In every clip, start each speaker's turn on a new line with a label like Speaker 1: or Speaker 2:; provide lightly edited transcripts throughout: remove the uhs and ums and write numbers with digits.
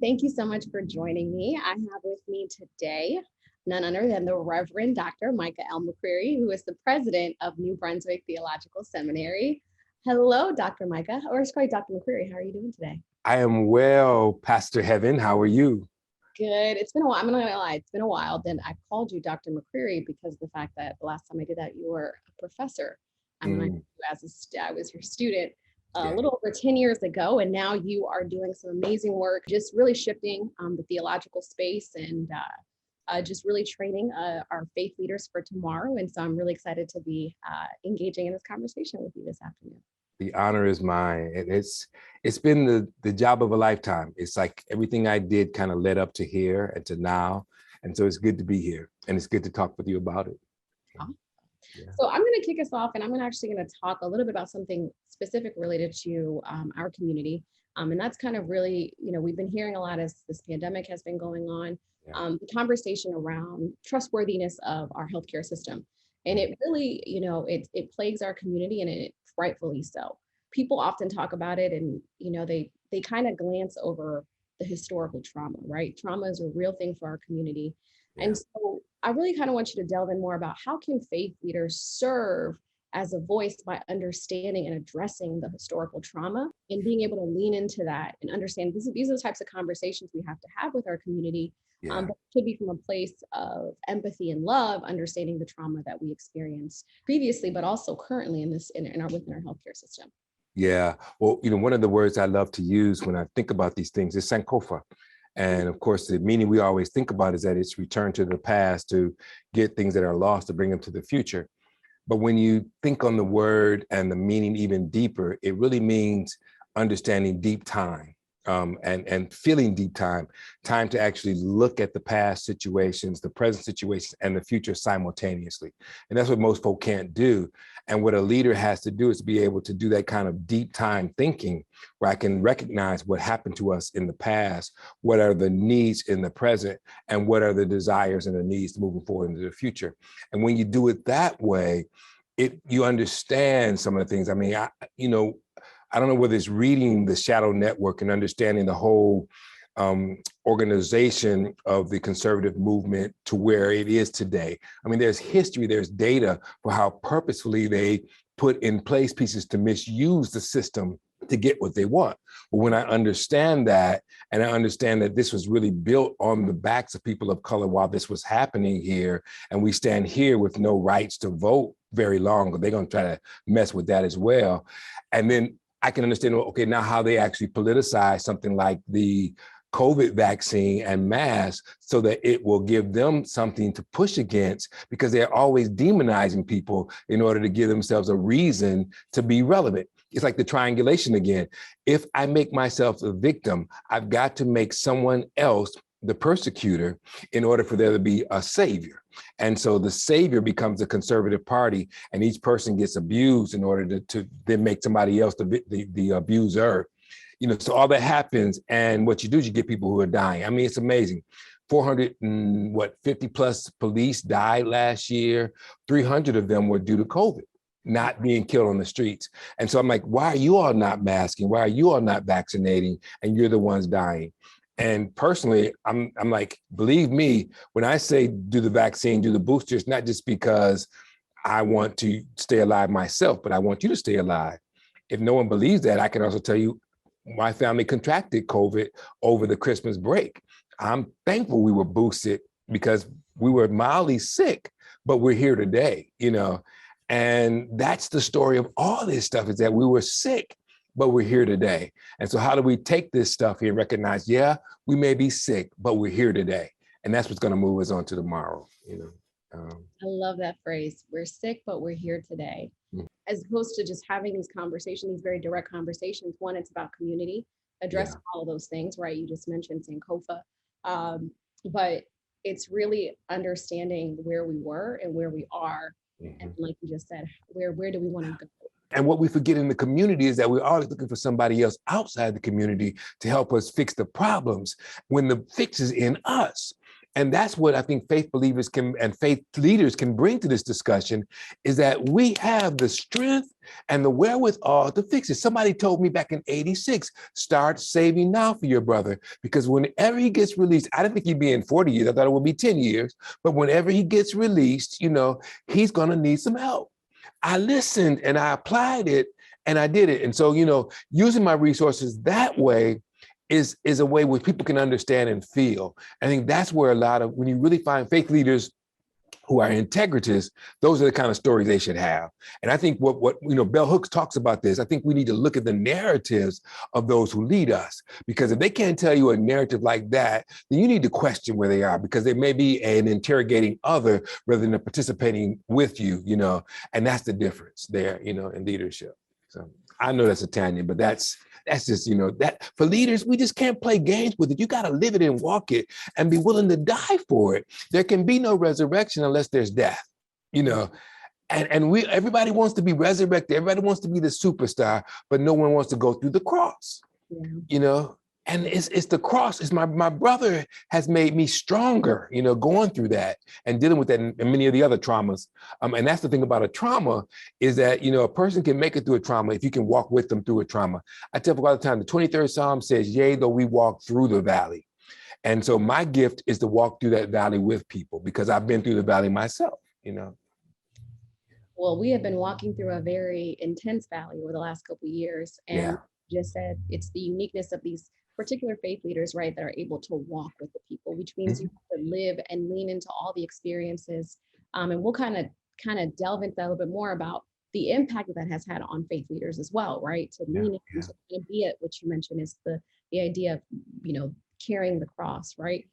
Speaker 1: Thank you so much for joining me. I have with me today none other than the Reverend Dr. Micah L. McCreary, who is the president of New Brunswick Theological Seminary. Hello, Dr. Micah, or sorry, Dr. McCreary. How are you doing today?
Speaker 2: I am well, Pastor Heaven. How are you?
Speaker 1: Good. It's been a while. I'm not gonna lie. It's been a while. Then I called you Dr. McCreary because of the fact that the last time I did that, you were a professor. I mean, I was your student a little over 10 years ago, and now you are doing some amazing work, just really shifting the theological space and just really training our faith leaders for tomorrow. And so I'm really excited to be engaging in this conversation with you this afternoon.
Speaker 2: The honor is mine. And it's been the job of a lifetime. It's like everything I did kind of led up to here and to now. And so it's good to be here. And it's good to talk with you about it.
Speaker 1: Awesome. Yeah. So I'm going to kick us off, and I'm actually going to talk a little bit about something specific related to our community. And that's kind of really, we've been hearing a lot as this pandemic has been going on, the conversation around trustworthiness of our healthcare system. And it really, it plagues our community, and it rightfully so. People often talk about it, and, they kind of glance over the historical trauma, right? Trauma is a real thing for our community. And so I really kind of want you to delve in more about how can faith leaders serve as a voice by understanding and addressing the historical trauma and being able to lean into that and understand these are the types of conversations we have to have with our community. But it could be from a place of empathy and love, understanding the trauma that we experienced previously, but also currently within our healthcare system.
Speaker 2: Yeah. Well, one of the words I love to use when I think about these things is Sankofa. And of course, the meaning we always think about is that it's return to the past to get things that are lost, to bring them to the future. But when you think on the word and the meaning even deeper, it really means understanding deep time and feeling deep time to actually look at the past situations, the present situations, and the future simultaneously. And that's what most folk can't do. And what a leader has to do is be able to do that kind of deep time thinking, where I can recognize what happened to us in the past, what are the needs in the present, and what are the desires and the needs moving forward into the future. And when you do it that way, you understand some of the things. I mean, I don't know whether it's reading the Shadow Network and understanding the whole organization of the conservative movement to where it is today. I mean, there's history, there's data for how purposefully they put in place pieces to misuse the system to get what they want. But when I understand that, and I understand that this was really built on the backs of people of color while this was happening here, and we stand here with no rights to vote very long, but they're going to try to mess with that as well. And then I can understand, okay, now how they actually politicize something like the COVID vaccine and mask so that it will give them something to push against, because they're always demonizing people in order to give themselves a reason to be relevant. It's like the triangulation again. If I make myself a victim, I've got to make someone else the persecutor in order for there to be a savior. And so the savior becomes the conservative party, and each person gets abused in order to then make somebody else the abuser. So all that happens, and what you do is you get people who are dying. I mean, it's amazing. 450 plus police died last year. 300 of them were due to COVID, not being killed on the streets. And so I'm like, why are you all not masking? Why are you all not vaccinating? And you're the ones dying. And personally, I'm like, believe me, when I say do the vaccine, do the booster, it's not just because I want to stay alive myself, but I want you to stay alive. If no one believes that, I can also tell you my family contracted COVID over the Christmas break. I'm thankful we were boosted because we were mildly sick, but we're here today, And that's the story of all this stuff, is that we were sick, but we're here today. And so how do we take this stuff here and recognize, we may be sick, but we're here today. And that's what's going to move us on to tomorrow,
Speaker 1: I love that phrase. We're sick, but we're here today. As opposed to just having these conversations, these very direct conversations. One, it's about community, addressing all of those things, right? You just mentioned Sankofa. But it's really understanding where we were and where we are. And like you just said, where do we want to go?
Speaker 2: And what we forget in the community is that we're always looking for somebody else outside the community to help us fix the problems when the fix is in us. And that's what I think faith believers can and faith leaders can bring to this discussion, is that we have the strength and the wherewithal to fix it. Somebody told me back in '86, start saving now for your brother, because whenever he gets released, I didn't think he'd be in 40 years. I thought it would be 10 years. But whenever he gets released, he's going to need some help. I listened and I applied it and I did it. And so, using my resources that way is a way where people can understand and feel. I think that's where when you really find faith leaders who are integritous, those are the kind of stories they should have. And I think what Bell Hooks talks about this. I think we need to look at the narratives of those who lead us, because if they can't tell you a narrative like that, then you need to question where they are, because they may be an interrogating other rather than participating with you, and that's the difference there, in leadership. So I know that's a tangent, but that's just, that for leaders, we just can't play games with it. You got to live it and walk it and be willing to die for it. There can be no resurrection unless there's death, and everybody wants to be resurrected. Everybody wants to be the superstar, but no one wants to go through the cross, and it's the cross. It's my brother has made me stronger, going through that and dealing with that and many of the other traumas. And that's the thing about a trauma, is that, a person can make it through a trauma if you can walk with them through a trauma. I tell people all the time, the 23rd Psalm says, yea, though we walk through the valley. And so my gift is to walk through that valley with people, because I've been through the valley myself,
Speaker 1: Well, we have been walking through a very intense valley over the last couple of years. And just said, it's the uniqueness of these particular faith leaders, right, that are able to walk with the people, which means you have to live and lean into all the experiences. And we'll kind of delve into that a little bit more about the impact that has had on faith leaders as well, right? To lean into and be it, which you mentioned is the idea of, carrying the cross, right?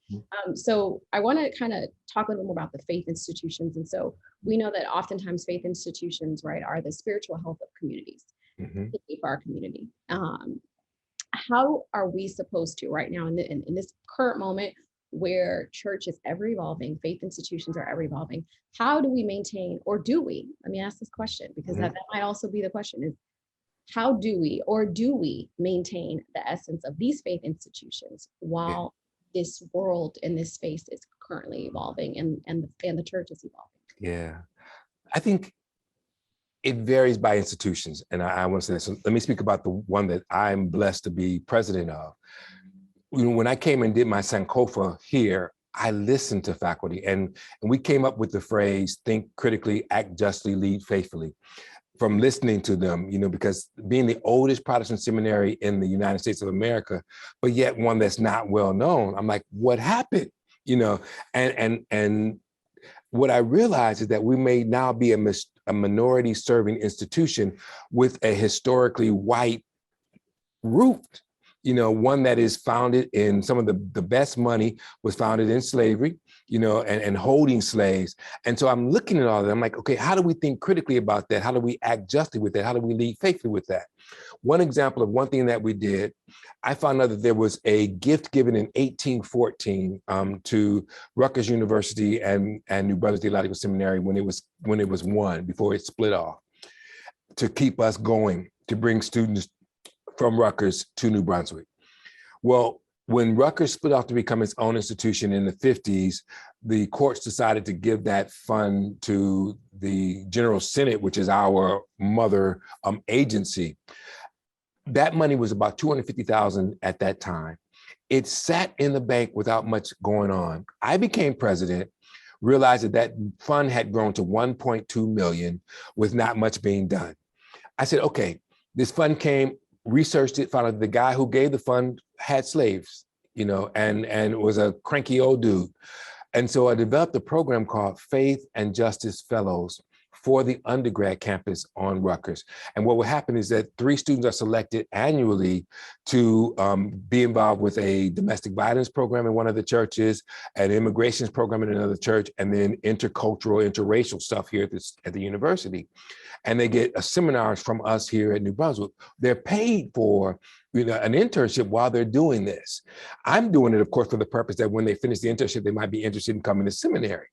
Speaker 1: So I want to kind of talk a little more about the faith institutions. And so we know that oftentimes faith institutions, right, are the spiritual health of communities, for our community. How are we supposed to, right now in this current moment where church is ever evolving, faith institutions are ever evolving, how do we maintain, or do we, let me ask this question, because that might also be the question, is how do we maintain the essence of these faith institutions while this world and this space is currently evolving and the church is evolving?
Speaker 2: Yeah, I think it varies by institutions. And I want to say this. So let me speak about the one that I'm blessed to be president of. When I came and did my Sankofa here, I listened to faculty and we came up with the phrase, think critically, act justly, lead faithfully, from listening to them, because being the oldest Protestant seminary in the United States of America, but yet one that's not well known, I'm like, what happened? And what I realized is that we may now be a minority serving institution with a historically white root, one that is founded in some of the best money was founded in slavery, and holding slaves. And so I'm looking at all of that. I'm like, okay, how do we think critically about that? How do we act justly with that? How do we lead faithfully with that? One example of one thing that we did, I found out that there was a gift given in 1814 to Rutgers University and New Brunswick Theological Seminary when it was one, before it split off, to keep us going, to bring students from Rutgers to New Brunswick. Well, when Rutgers split off to become its own institution in the 50s, the courts decided to give that fund to the General Synod, which is our mother agency. That money was about $250,000 at that time. It sat in the bank without much going on. I became president, realized that fund had grown to 1.2 million with not much being done. I said, okay, this fund came, researched it, found out the guy who gave the fund had slaves, and was a cranky old dude. And so I developed a program called Faith and Justice Fellows for the undergrad campus on Rutgers. And what will happen is that 3 students are selected annually to be involved with a domestic violence program in one of the churches, an immigrations program in another church, and then intercultural, interracial stuff here at the university. And they get seminars from us here at New Brunswick. They're paid for an internship while they're doing this. I'm doing it, of course, for the purpose that when they finish the internship, they might be interested in coming to seminary.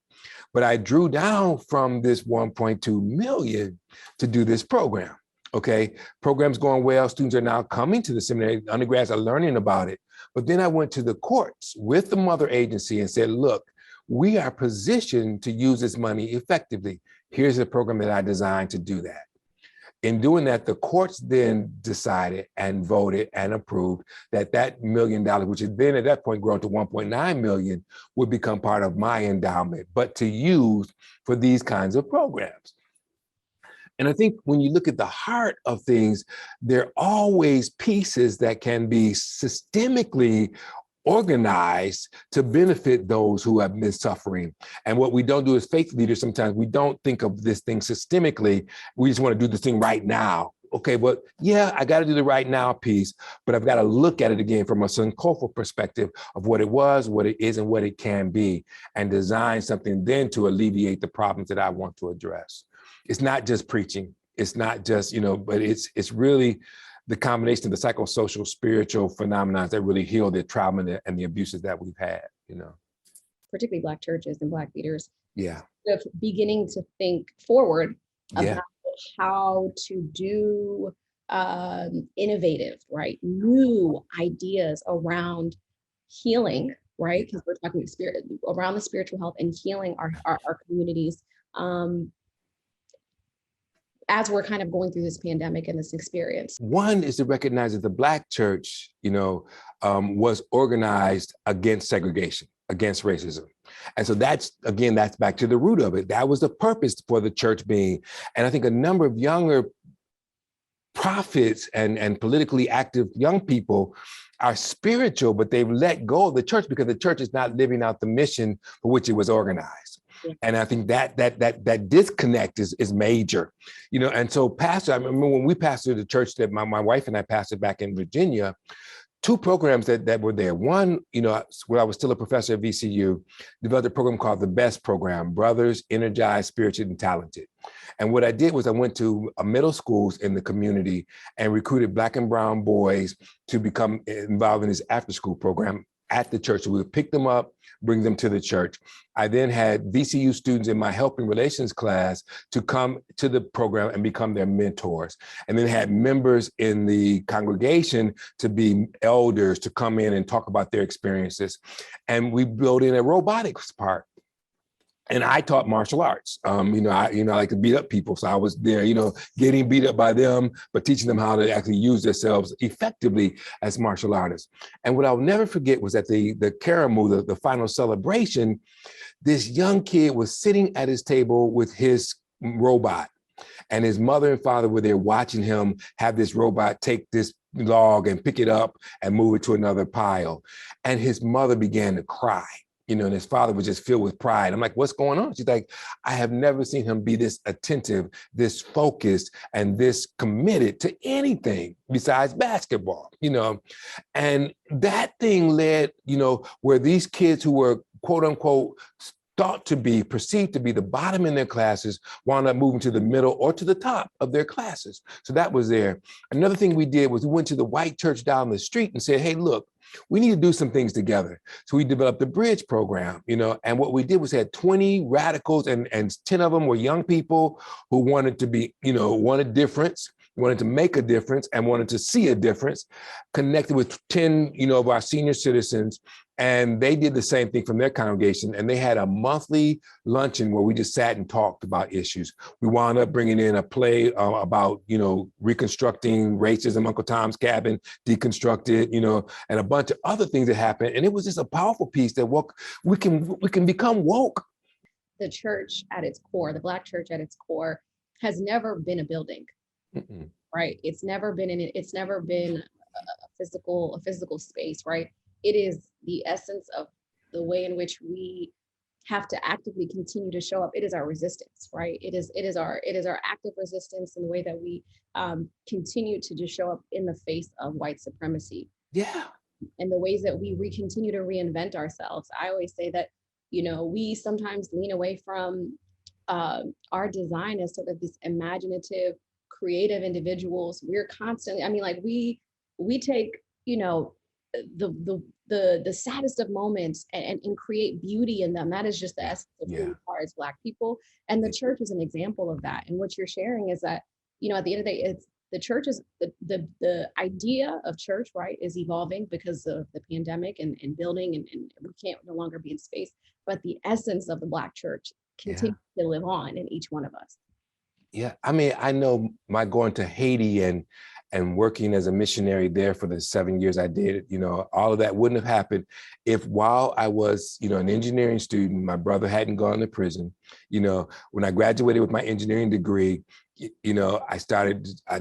Speaker 2: But I drew down from this 1.2 million to do this program. Okay, program's going well. Students are now coming to the seminary. Undergrads are learning about it. But then I went to the courts with the mother agency and said, look, we are positioned to use this money effectively. Here's a program that I designed to do that. In doing that, the courts then decided and voted and approved that $1 million, which is then at that point grown to 1.9 million, would become part of my endowment, but to use for these kinds of programs. And I think when you look at the heart of things, there are always pieces that can be systemically organized to benefit those who have been suffering. And what we don't do as faith leaders, sometimes we don't think of this thing systemically. We just want to do this thing right now. Okay, but yeah, I got to do the right now piece, but I've got to look at it again from a Sankofa perspective of what it was, what it is, and what it can be, and design something then to alleviate the problems that I want to address. It's not just preaching. It's not just, but it's really the combination of the psychosocial, spiritual phenomena that really heal the trauma and the abuses that we've had,
Speaker 1: Particularly Black churches and Black leaders.
Speaker 2: Yeah.
Speaker 1: Of beginning to think forward
Speaker 2: Yeah.
Speaker 1: about how to do innovative, right? New ideas around healing, right? Because we're talking around the spiritual health and healing our communities. As we're kind of going through this pandemic and this experience.
Speaker 2: One is to recognize that the Black church, was organized against segregation, against racism. And so that's back to the root of it. That was the purpose for the church being. And I think a number of younger prophets and politically active young people are spiritual, but they've let go of the church because the church is not living out the mission for which it was organized. Yeah. And I think that disconnect is major, and so pastor, I remember when we pastored the church that my wife and I pastored back in Virginia, two programs that were there. One, when I was still a professor at VCU, developed a program called the BEST program, Brothers Energized, Spirited, and Talented. And what I did was I went to middle schools in the community and recruited Black and brown boys to become involved in this after-school program at the church. So we would pick them up, bring them to the church. I then had VCU students in my helping relations class to come to the program and become their mentors. And then had members in the congregation to be elders to come in and talk about their experiences. And we built in a robotics part. And I taught martial arts. I like to beat up people. So I was there, getting beat up by them, but teaching them how to actually use themselves effectively as martial artists. And what I'll never forget was at the Karamu, the final celebration, this young kid was sitting at his table with his robot. And his mother and father were there watching him have this robot take this log and pick it up and move it to another pile. And his mother began to cry. And his father was just filled with pride. I'm like, what's going on? She's like, I have never seen him be this attentive, this focused, and this committed to anything besides basketball, And that thing led, where these kids who were, quote unquote, perceived to be the bottom in their classes, wound up moving to the middle or to the top of their classes. So that was there. Another thing we did was we went to the white church down the street and said, hey, look, we need to do some things together. So we developed the Bridge program, and what we did was had 20 radicals and 10 of them were young people who wanted to be, wanted difference, wanted to make a difference and wanted to see a difference, connected with 10, of our senior citizens. And they did the same thing from their congregation. And they had a monthly luncheon where we just sat and talked about issues. We wound up bringing in a play about, reconstructing racism, Uncle Tom's Cabin, deconstructed, and a bunch of other things that happened. And it was just a powerful piece that we can become woke.
Speaker 1: The church at its core, the Black church at its core, has never been a building, right? It's never been a physical space, right? It is the essence of the way in which we have to actively continue to show up. It is our resistance, right? It is our active resistance in the way that we continue to just show up in the face of white supremacy.
Speaker 2: Yeah.
Speaker 1: And the ways that we continue to reinvent ourselves. I always say that, we sometimes lean away from our design as sort of this imaginative, creative individuals. We're constantly, we take, the saddest of moments and create beauty in them. That is just the essence of who we are as Black people. And the church is an example of that. And what you're sharing is that, at the end of the day, the church is the idea of church, right, is evolving because of the pandemic and building and we can't no longer be in space, but the essence of the Black church
Speaker 2: Yeah.
Speaker 1: continues to live on in each one of us.
Speaker 2: Yeah, I mean, I know my going to Haiti and working as a missionary there for the 7 years I did, all of that wouldn't have happened if while I was, an engineering student, my brother hadn't gone to prison. When I graduated with my engineering degree, I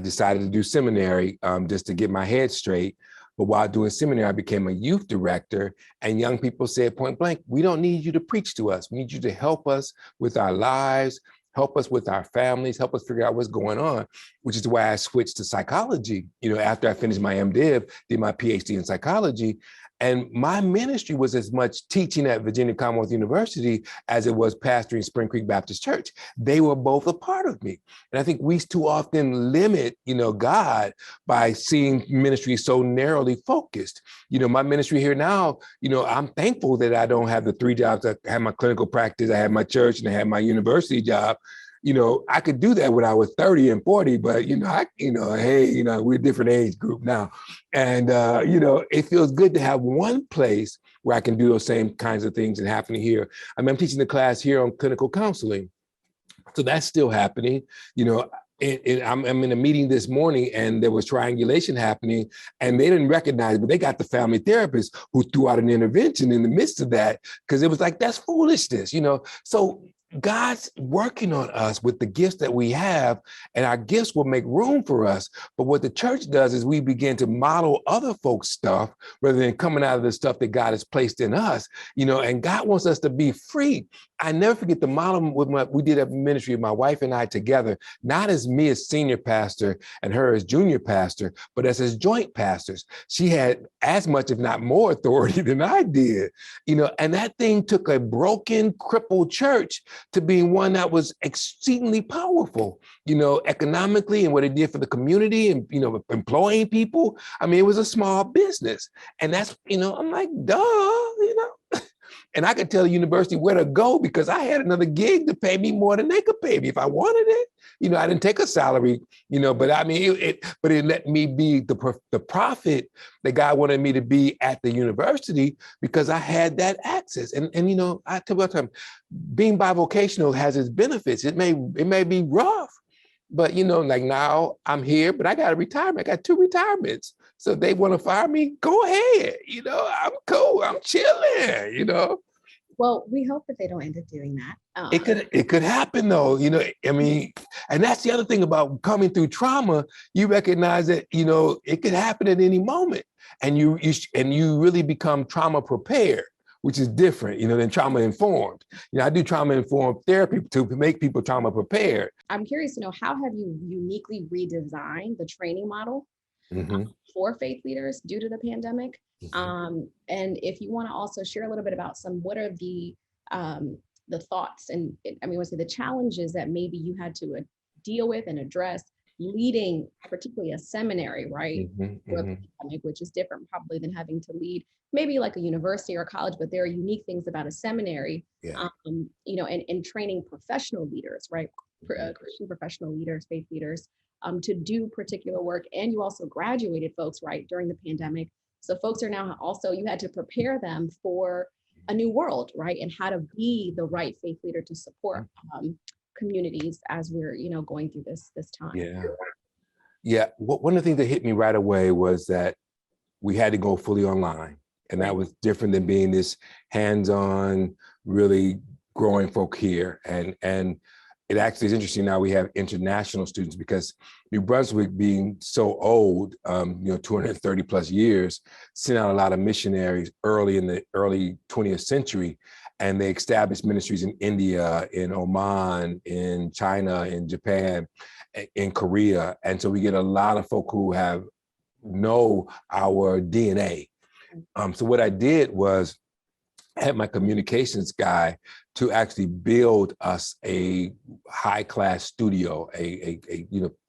Speaker 2: decided to do seminary just to get my head straight. But while doing seminary, I became a youth director, and young people said point blank, we don't need you to preach to us. We need you to help us with our lives, help us with our families, help us figure out what's going on, which is why I switched to psychology. After I finished my MDiv, did my PhD in psychology. And my ministry was as much teaching at Virginia Commonwealth University as it was pastoring Spring Creek Baptist Church. They were both a part of me. And I think we too often limit, God by seeing ministry so narrowly focused. My ministry here now, I'm thankful that I don't have the 3 jobs. I have my clinical practice, I have my church, and I have my university job. I could do that when I was 30 and 40, but hey, we're a different age group now. And it feels good to have one place where I can do those same kinds of things and happening here. I mean, I'm teaching the class here on clinical counseling. So that's still happening. I'm in a meeting this morning and there was triangulation happening and they didn't recognize, but they got the family therapist who threw out an intervention in the midst of that because it was like, that's foolishness, So God's working on us with the gifts that we have, and our gifts will make room for us. But what the church does is we begin to model other folks' stuff rather than coming out of the stuff that God has placed in us, and God wants us to be free. I never forget the model we did a ministry, my wife and I together, not as me as senior pastor and her as junior pastor, but as joint pastors. She had as much, if not more, authority than I did, and that thing took a broken, crippled church to being one that was exceedingly powerful, economically and what it did for the community and, employing people. I mean, it was a small business. And that's, I'm like, duh, And I could tell the university where to go because I had another gig to pay me more than they could pay me if I wanted it. I didn't take a salary, but I mean, it let me be the prophet that God wanted me to be at the university because I had that access. And I tell you all the time, being bivocational has its benefits. It may be rough, but like now I'm here, but I got a retirement. I got 2 retirements. So if they want to fire me, go ahead. I'm cool. I'm chilling,
Speaker 1: Well, we hope that they don't end up doing that.
Speaker 2: It could happen though, I mean, and that's the other thing about coming through trauma. You recognize that, it could happen at any moment, and you really become trauma prepared, which is different, than trauma informed. I do trauma informed therapy to make people trauma prepared.
Speaker 1: I'm curious to know, how have you uniquely redesigned the training model for faith leaders due to the pandemic? And if you want to also share a little bit about what are the thoughts and what's the challenges that maybe you had to deal with and address leading particularly a seminary, right? Pandemic, which is different probably than having to lead maybe like a university or a college, but there are unique things about a seminary, and training professional leaders, right? Christian professional leaders, faith leaders, to do particular work. And you also graduated folks, right, during the pandemic. So folks are now also, you had to prepare them for a new world, right? And how to be the right faith leader to support communities as we're, going through this time.
Speaker 2: Yeah. One of the things that hit me right away was that we had to go fully online. And that was different than being this hands-on, really growing folk here. And it actually is interesting now we have international students because New Brunswick, being so old, 230 plus years, sent out a lot of missionaries early in the early 20th century. And they established ministries in India, in Oman, in China, in Japan, in Korea. And so we get a lot of folk who know our DNA. So what I did was I had my communications guy to actually build us a high-class studio, a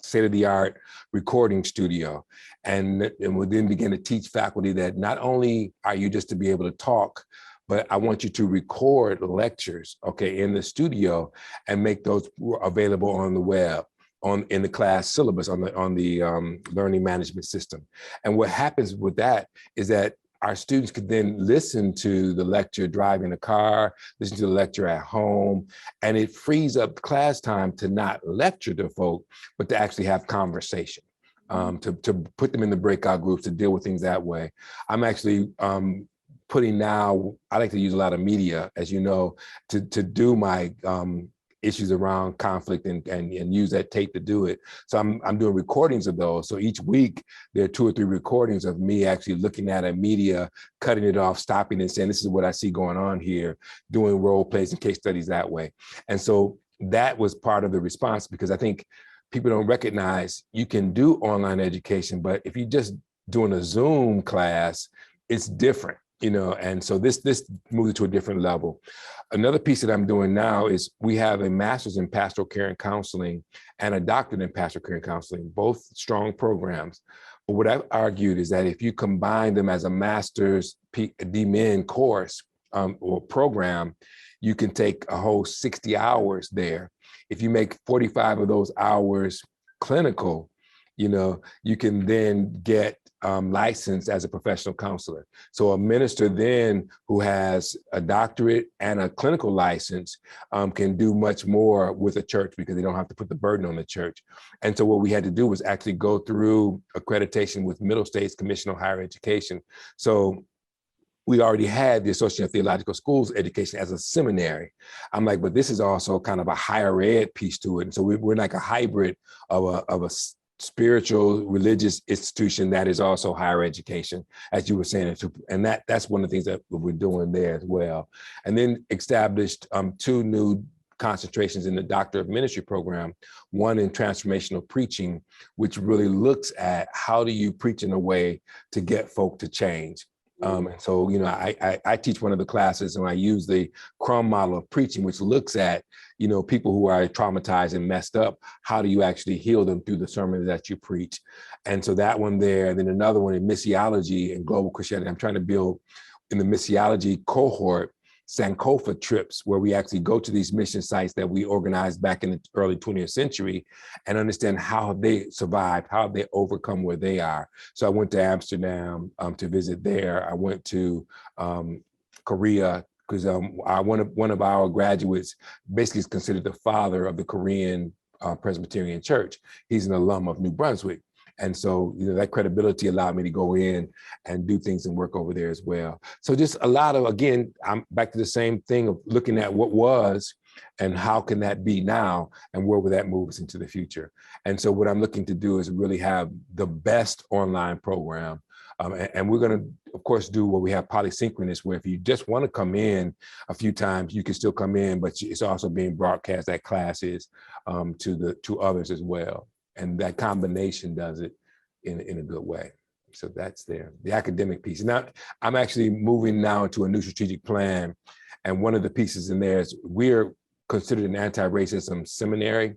Speaker 2: state-of-the-art recording studio. And we then begin to teach faculty that not only are you just to be able to talk, but I want you to record lectures, in the studio and make those available on the web. in the class syllabus on the learning management system. And what happens with that is that our students could then listen to the lecture driving a car, listen to the lecture at home, and it frees up class time to not lecture to folk, but to actually have conversation, to put them in the breakout groups, to deal with things that way. I'm actually putting now, I like to use a lot of media, as you know, to do my issues around conflict and use that tape to do it. So I'm doing recordings of those. So each week there are 2 or 3 recordings of me actually looking at a media, cutting it off, stopping and saying, this is what I see going on here, doing role plays and case studies that way. And so that was part of the response, because I think people don't recognize you can do online education, but if you're just doing a Zoom class, it's different. And so this moved to a different level. Another piece that I'm doing now is we have a master's in pastoral care and counseling and a doctorate in pastoral care and counseling, both strong programs. But what I've argued is that if you combine them as a master's DMin course or program, you can take a whole 60 hours there. If you make 45 of those hours clinical, you can then get licensed as a professional counselor. So a minister then who has a doctorate and a clinical license can do much more with a church, because they don't have to put the burden on the church. And so what we had to do was actually go through accreditation with Middle States Commission on Higher Education. So we already had the Association of Theological Schools education as a seminary. I'm like, but this is also kind of a higher ed piece to it. And so we're like a hybrid of a spiritual religious institution that is also higher education, as you were saying, and that's one of the things that we're doing there as well. And then established 2 new concentrations in the Doctor of Ministry program, one in transformational preaching, which really looks at how do you preach in a way to get folk to change. And so, I teach one of the classes, and I use the Crumb model of preaching, which looks at, people who are traumatized and messed up. How do you actually heal them through the sermons that you preach? And so that one there, and then another one in missiology and global Christianity. I'm trying to build in the missiology cohort Sankofa trips, where we actually go to these mission sites that we organized back in the early 20th century and understand how they survived, how they overcome where they are. So I went to Amsterdam to visit there. I went to Korea, because one of our graduates basically is considered the father of the Korean Presbyterian Church. He's an alum of New Brunswick. And so, that credibility allowed me to go in and do things and work over there as well. So just a lot of, again, I'm back to the same thing of looking at what was and how can that be now, and where will that move us into the future. And so what I'm looking to do is really have the best online program. And we're going to, of course, do what we have polysynchronous, where if you just want to come in a few times, you can still come in, but it's also being broadcast at classes to others as well. And that combination does it in a good way. So that's there, the academic piece. Now, I'm actually moving now into a new strategic plan. And one of the pieces in there is we're considered an anti-racism seminary.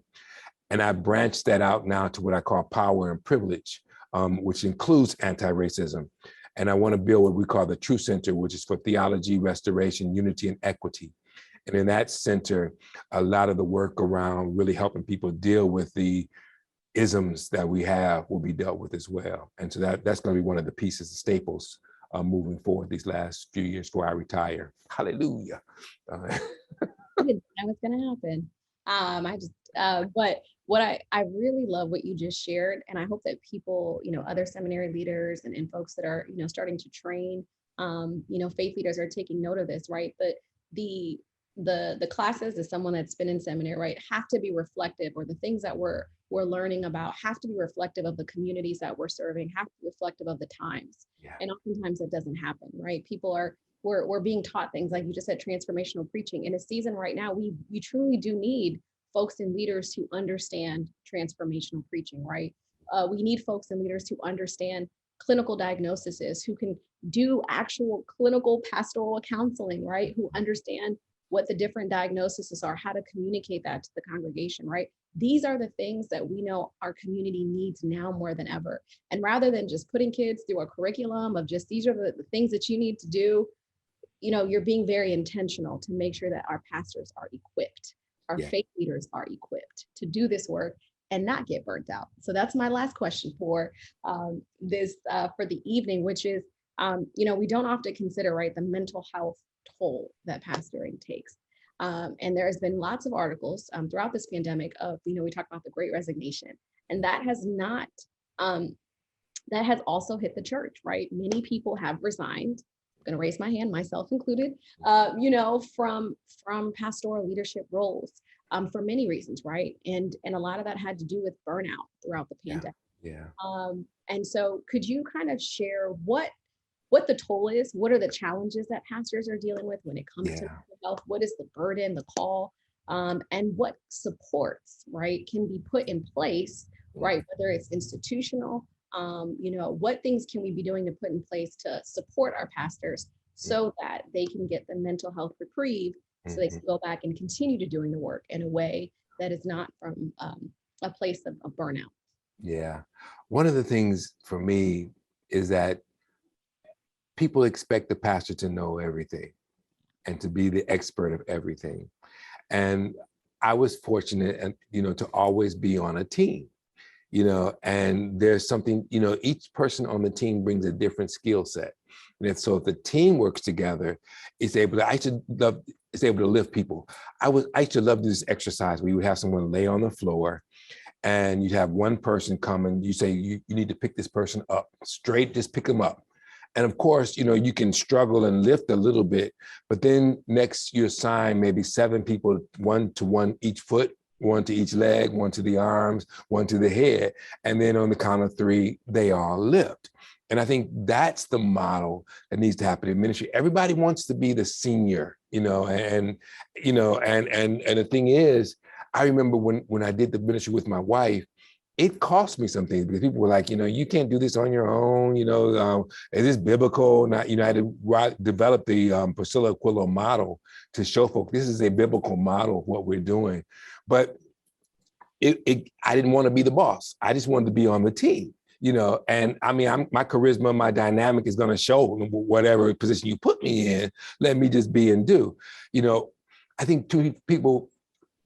Speaker 2: And I branched that out now to what I call power and privilege, which includes anti-racism. And I want to build what we call the True Center, which is for theology, restoration, unity, and equity. And in that center, a lot of the work around really helping people deal with the isms that we have will be dealt with as well. And so that's going to be one of the pieces, the staples moving forward these last few years before I retire. Hallelujah.
Speaker 1: I didn't know what's going to happen. But what I really love what you just shared, and I hope that people, other seminary leaders and folks that are, starting to train, faith leaders are taking note of this, right? But the classes, as someone that's been in seminary, right, have to be reflective, or the things that we're learning about have to be reflective of the communities that we're serving, have to be reflective of the times. Yeah. And oftentimes that doesn't happen, right? We're being taught things like you just said, transformational preaching. In a season right now, we truly do need folks and leaders who understand transformational preaching, right? We need folks and leaders who understand clinical diagnoses, who can do actual clinical pastoral counseling, right? Who understand what the different diagnoses are, how to communicate that to the congregation, right? These are the things that we know our community needs now more than ever. And rather than just putting kids through a curriculum of just, these are the things that you need to do, you're being very intentional to make sure that our pastors are equipped, our faith leaders are equipped to do this work. and not get burnt out? So that's my last question for this for the evening, which is, we don't often consider, right, the mental health toll that pastoring takes. And there has been lots of articles throughout this pandemic of, we talk about the Great Resignation, and that has not, that has also hit the church, right? Many people have resigned. I'm going to raise my hand, myself included, from pastoral leadership roles for many reasons, right? And a lot of that had to do with burnout throughout the pandemic.
Speaker 2: Yeah.
Speaker 1: And so, could you kind of share what the toll is? What are the challenges that pastors are dealing with when it comes to mental health? What is the burden, the call, and what supports, right, can be put in place, right? Whether it's institutional, what things can we be doing to put in place to support our pastors so that they can get the mental health reprieve, so they can go back and continue to doing the work in a way that is not from a place of burnout.
Speaker 2: Yeah. One of the things for me is that people expect the pastor to know everything and to be the expert of everything. And I was fortunate, and to always be on a team, and there's something, each person on the team brings a different skill set. And so if the team works together, it's able to lift people. I used to love this exercise where you would have someone lay on the floor and you'd have one person come and you say, you need to pick this person up straight, just pick them up. And of course, you can struggle and lift a little bit, but then next you assign maybe 7 people, 1 to 1 each foot, 1 to each leg, 1 to the arms, 1 to the head. And then on the count of 3, they all lift. And I think that's the model that needs to happen in ministry. Everybody wants to be the senior, and the thing is, I remember when I did the ministry with my wife, it cost me some things because people were like, you can't do this on your own. Is this biblical? Not, I had to develop the Priscilla Aquila model to show folks this is a biblical model of what we're doing. But I didn't want to be the boss. I just wanted to be on the team. And I mean, my charisma, my dynamic is going to show whatever position you put me in. Let me just be and do. I think people,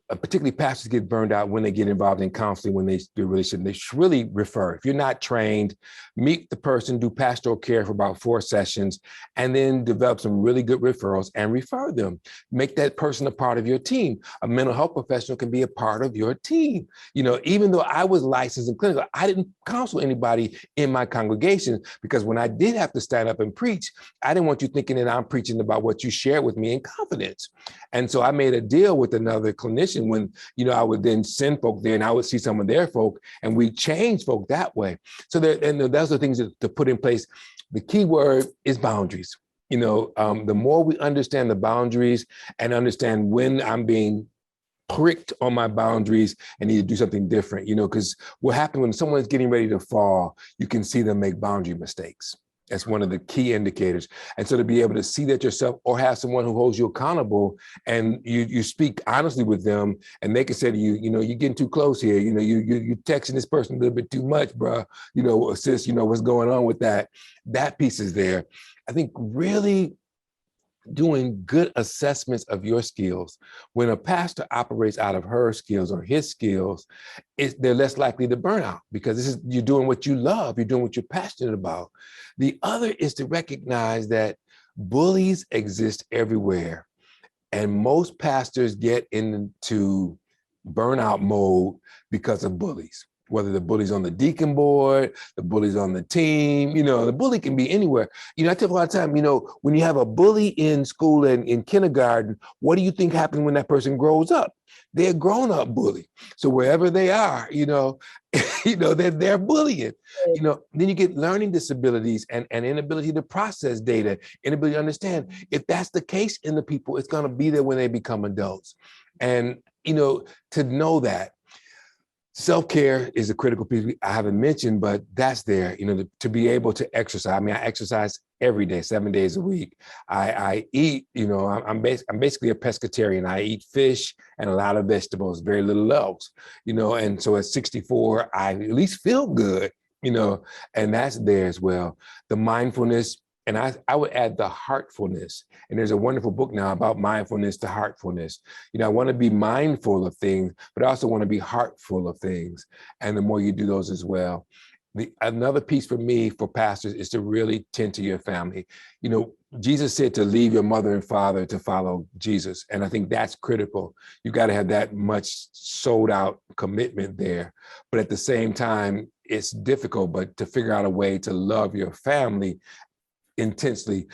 Speaker 2: particularly pastors, get burned out when they get involved in counseling, when they really shouldn't. They should really refer. If you're not trained, meet the person, do pastoral care for about 4 sessions, and then develop some really good referrals and refer them. Make that person a part of your team. A mental health professional can be a part of your team. Even though I was licensed in clinical, I didn't counsel anybody in my congregation because when I did have to stand up and preach, I didn't want you thinking that I'm preaching about what you shared with me in confidence. And so I made a deal with another clinician when, I would then send folk there and I would see some of their folk and we change folk that way. So those are things to put in place. The key word is boundaries. The more we understand the boundaries and understand when I'm being pricked on my boundaries and need to do something different, because what happens when someone's getting ready to fall, you can see them make boundary mistakes. That's one of the key indicators. And so to be able to see that yourself or have someone who holds you accountable and you speak honestly with them and they can say to you, you're getting too close here. You're texting this person a little bit too much, bro. Sis, what's going on with that? That piece is there. I think really doing good assessments of your skills. When a pastor operates out of her skills or his skills, they're less likely to burn out because you're doing what you love, you're doing what you're passionate about. The other is to recognize that bullies exist everywhere. And most pastors get into burnout mode because of bullies. Whether the bully's on the deacon board, the bully's on the team, the bully can be anywhere. I tell a lot of time, when you have a bully in school and in kindergarten, what do you think happens when that person grows up? They're a grown-up bully. So wherever they are, they're bullying. Then you get learning disabilities and inability to process data, inability to understand. If that's the case in the people, it's going to be there when they become adults. And, to know that. Self-care is a critical piece I haven't mentioned, but that's there, to be able to exercise. I mean, I exercise every day, 7 days a week. I eat, I'm basically a pescatarian. I eat fish and a lot of vegetables, very little else, and so at 64, I at least feel good, and that's there as well. The mindfulness And I would add the heartfulness. And there's a wonderful book now about mindfulness to heartfulness. You know, I want to be mindful of things, but I also want to be heartful of things. And the more you do those as well. Another piece for me, for pastors, is to really tend to your family. You know, Jesus said to leave your mother and father to follow Jesus. And I think that's critical. You got to have that much sold out commitment there. But at the same time, it's difficult, but to figure out a way to love your family intensely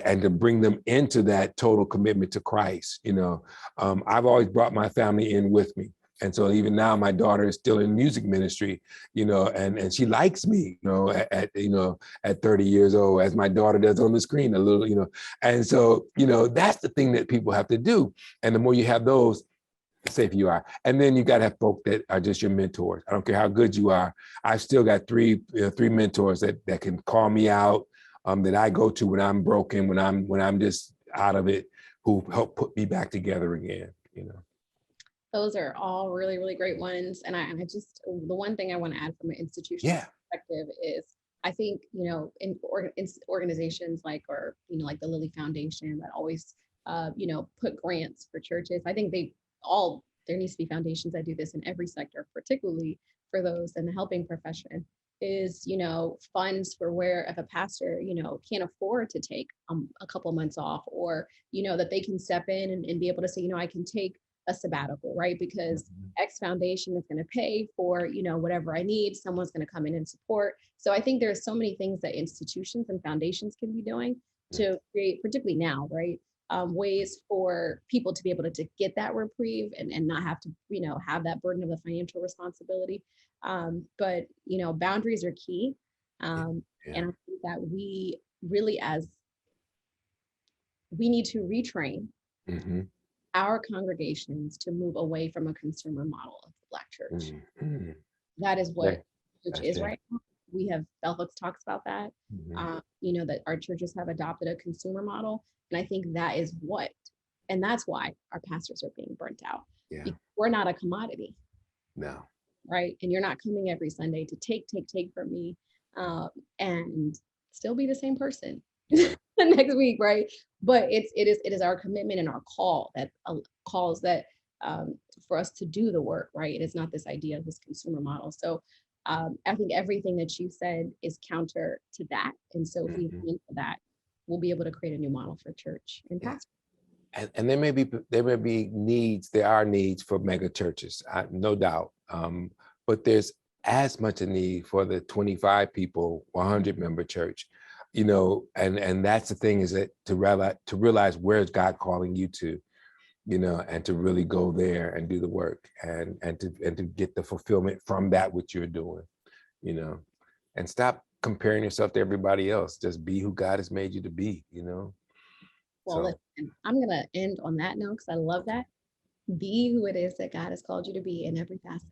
Speaker 2: and to bring them into that total commitment to Christ. You know, I've always brought my family in with me. And so even now my daughter is still in music ministry, you know, and she likes me, you know, at 30 years old, as my daughter does on the screen a little, you know. And so, you know, that's the thing that people have to do. And the more you have those, safe you are. And then you got to have folk that are just your mentors. I don't care how good you are. I've still got three mentors that can call me out, that I go to when I'm broken, when I'm just out of it, who help put me back together again, you know.
Speaker 1: Those are all really, really great ones. And I just, the one thing I want to add from an institutional perspective is, I think, you know, in organizations like, or, you know, like the Lilly Foundation that always, you know, put grants for churches. I think there needs to be foundations that do this in every sector, particularly for those in the helping profession, is, you know, funds for where if a pastor, you know, can't afford to take a couple months off, or, you know, that they can step in and be able to say, you know, I can take a sabbatical, right? Because X Foundation is going to pay for, you know, whatever I need. Someone's going to come in and support. So I think there's so many things that institutions and foundations can be doing to create, particularly now, right? Ways for people to be able to get that reprieve and not have to, you know, have that burden of the financial responsibility. But, you know, boundaries are key. And I think that we really, we need to retrain our congregations to move away from a consumer model of the Black church. That is what church is right now. We have, Bell Hooks talks about that, you know, that our churches have adopted a consumer model. And I think that is and that's why our pastors are being burnt out. We're not a commodity.
Speaker 2: No.
Speaker 1: Right. And you're not coming every Sunday to take from me and still be the same person next week. Right. But it is our commitment and our call that calls that for us to do the work. Right. It is not this idea of this consumer model. So I think everything that you said is counter to that. And so if we think that, we'll be able to create a new model for church and pastor.
Speaker 2: And there may be needs. There are needs for mega churches, no doubt. But there's as much a need for the 25 people, 100 member church, you know. And that's the thing, is that to realize where is God calling you to, you know, and to really go there and do the work and to get the fulfillment from that which you're doing, you know, and stop comparing yourself to everybody else. Just be who God has made you to be, you know.
Speaker 1: Well, listen, I'm going to end on that note because I love that. Be who it is that God has called you to be in every facet.